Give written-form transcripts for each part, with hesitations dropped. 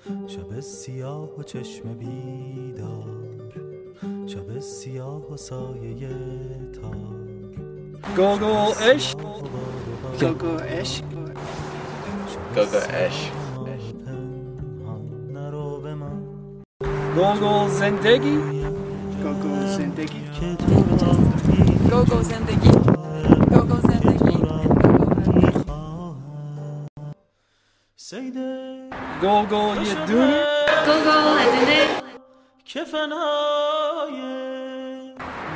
شب سیاه و چشم بیدار، شب سیاه و سایه تار. گوگو عشق، گوگو عشق، گوگو عشق، گوگو زندگی، گوگو زندگی، گوگو زندگی، گوگو زندگی، گوگو یه دونه، گوگو ادونه، که فنای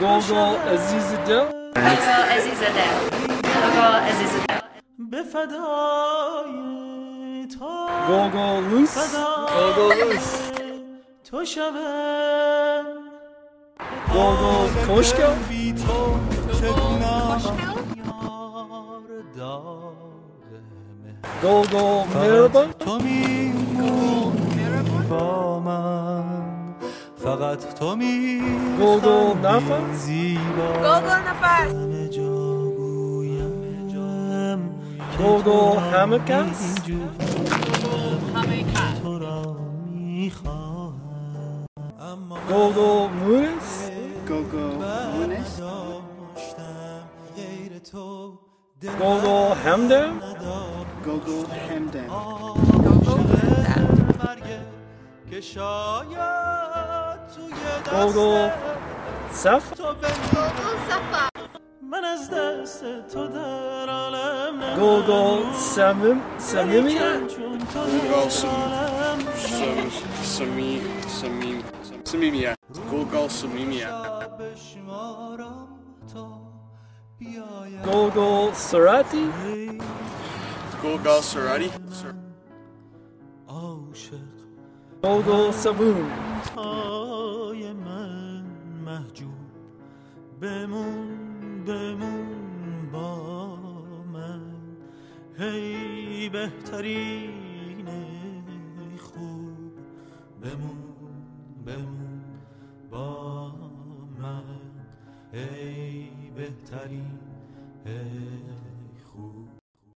گوگو عزیز دل، گوگو عزیز دل، گوگو عزیز دل، به فدای تو، گوگو لوس، گوگو لوس، تو شبم گوگو خوشگل، بی تو چگونم یار داغ مهر. گوگو مهربان، تو میمونی با من، فقط تو گوگو میخندی نفس، زیبا، گوگو نفس، همه جا گویم که گوگو تو همه را کس، اینجور، همه کس، تو را میخواهم، اما گوگو مونس، گوگو مونس، داشتم غیر تو، دل گوگو همدم، نداشت. گوگو همدم، گوگو همدم، مرگه که شاید توی گوگو دست صف، تو بمیرم، من از دست تو در عالم گوگو نبود، صمیمیت، ولیکن چون تو گوگو در عالم صمیمیت، گوگو صمیمیت، بشمارم تا بیایم گوگو سراتی، گوگو سراتی، عاشق گوگو صبون، های من محجوب، بمون با من، هی بهترین خوب، بمون با من، هی بهترین خوب.